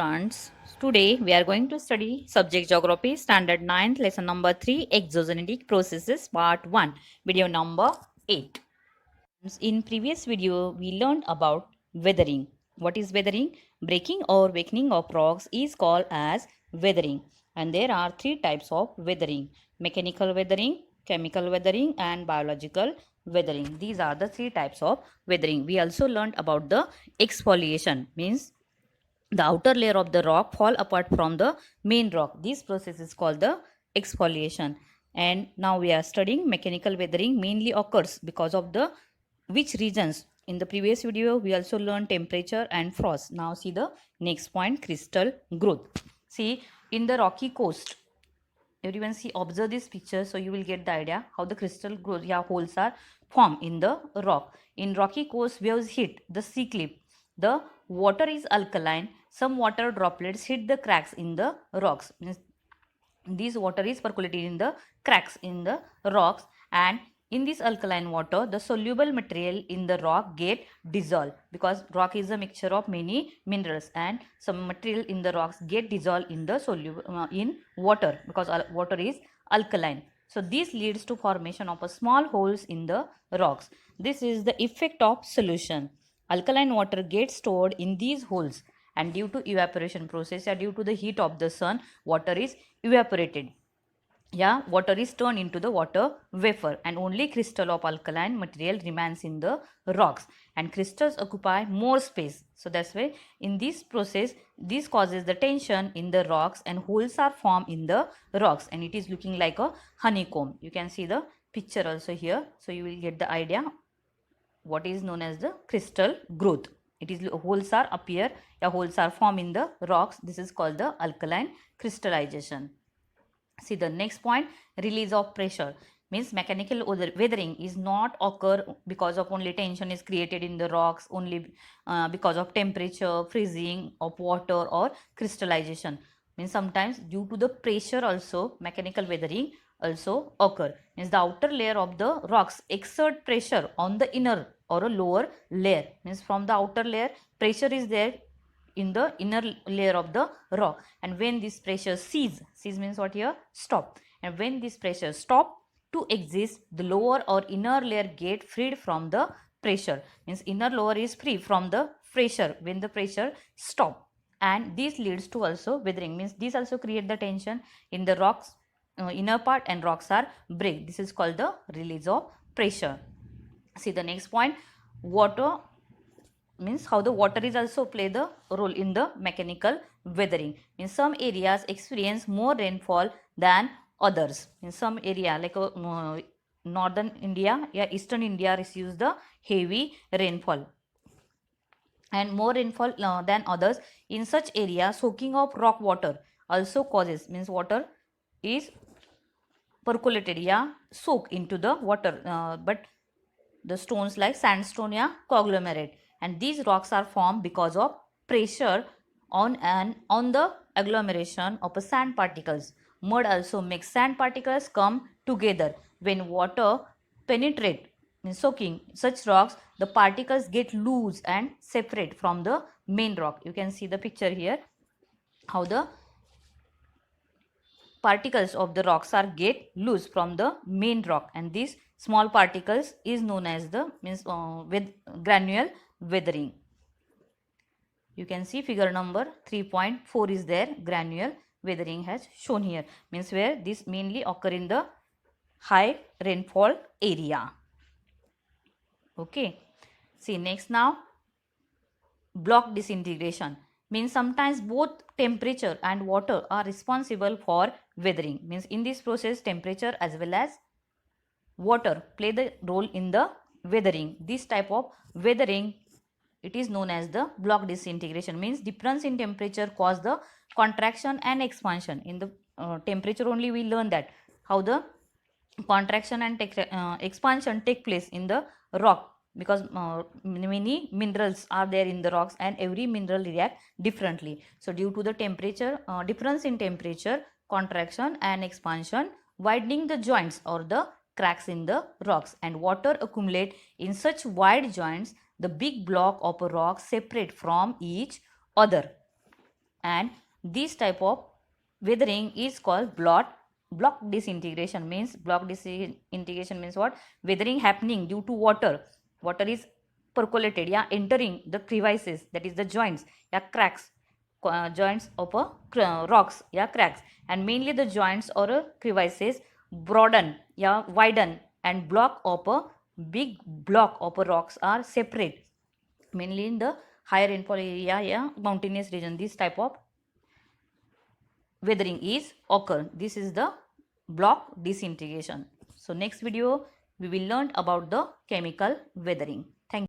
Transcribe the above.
Students, today we are going to study subject geography standard 9th lesson number 3 exogenetic processes part 1 video number 8. In previous video we learned about weathering. What is weathering? Breaking or weakening of rocks is called as weathering, and there are three types of weathering: mechanical weathering, chemical weathering and biological weathering. These are the three types of weathering. We also learned about the exfoliation, means the outer layer of the rock fall apart from the main rock. This process is called the exfoliation. And now we are studying mechanical weathering mainly occurs because of the which regions. In the previous video we also learned temperature and frost. Now see the next point, crystal growth. See, in the rocky coast, everyone see, observe this picture so you will get the idea how the crystal growth, yeah, holes are formed in the rock. In rocky coast, waves hit the sea cliff. The water is alkaline. Some water droplets hit the cracks in the rocks. This water is percolated in the cracks in the rocks, and in this alkaline water the soluble material in the rock get dissolved, because rock is a mixture of many minerals, and some material in the rocks get dissolved in the soluble in water, because water is alkaline. So this leads to formation of a small holes in the rocks. This is the effect of solution. Alkaline water gets stored in these holes, and due to evaporation process or due to the heat of the sun, water is evaporated. Yeah, water is turned into the water vapor, and only crystal of alkaline material remains in the rocks, and crystals occupy more space. So that's why in this process this causes the tension in the rocks, and holes are formed in the rocks, and it is looking like a honeycomb. You can see the picture also here, so you will get the idea what is known as the crystal growth. It is holes are appear, holes are formed in the rocks. This is called the alkaline crystallization. See the next point, release of pressure. Means mechanical weathering is not occur because of only tension is created in the rocks, only because of temperature, freezing of water or crystallization. Means sometimes due to the pressure also mechanical weathering also occur. Means the outer layer of the rocks exert pressure on the inner or a lower layer. Means from the outer layer pressure is there in the inner layer of the rock, and when this pressure cease means what here, stop, and when this pressure stop to exist, the lower or inner layer get freed from the pressure. Means inner lower is free from the pressure when the pressure stop, and this leads to also weathering. Means this also create the tension in the rocks inner part, and rocks are break. This is called the release of pressure. See the next point, water, means how the water is also play the role in the mechanical weathering. In some areas experience more rainfall than others. In some area like northern India, yeah, eastern India receives the heavy rainfall and more rainfall than others. In such area soaking of rock water also causes, means water is percolated, yeah, soak into the water, but the stones like sandstone, yeah, conglomerate, and these rocks are formed because of pressure on the agglomeration of sand particles. Mud also makes sand particles come together. When water penetrate, means soaking such rocks, the particles get loose and separate from the main rock. You can see the picture here how the particles of the rocks are get loose from the main rock, and these small particles is known as the means with granule weathering. You can see figure number 3.4 is there, granule weathering has shown here, means where this mainly occur in the high rainfall area. Okay, see next now, block disintegration. Means sometimes both temperature and water are responsible for weathering. Means in this process temperature as well as water play the role in the weathering. This type of weathering, it is known as the block disintegration. Means difference in temperature cause the contraction and expansion. In the temperature only we learn that how the contraction and expansion take place in the rock, because many minerals are there in the rocks and every mineral react differently. So due to the temperature difference in temperature, contraction and expansion widening the joints or the cracks in the rocks, and water accumulate in such wide joints, the big block of a rock separate from each other. and this type of weathering is called block disintegration. Means block disintegration means what? Weathering happening due to water is percolated, yeah, entering the crevices, that is the joints, yeah, cracks, joints of a rocks, yeah, cracks, and mainly the joints or crevices broaden, yeah, widen, and block of a big block of a rocks are separate, mainly in the higher rainfall area, yeah, mountainous region. This type of weathering is occur. This is the block disintegration. So next video we will learn about the chemical weathering.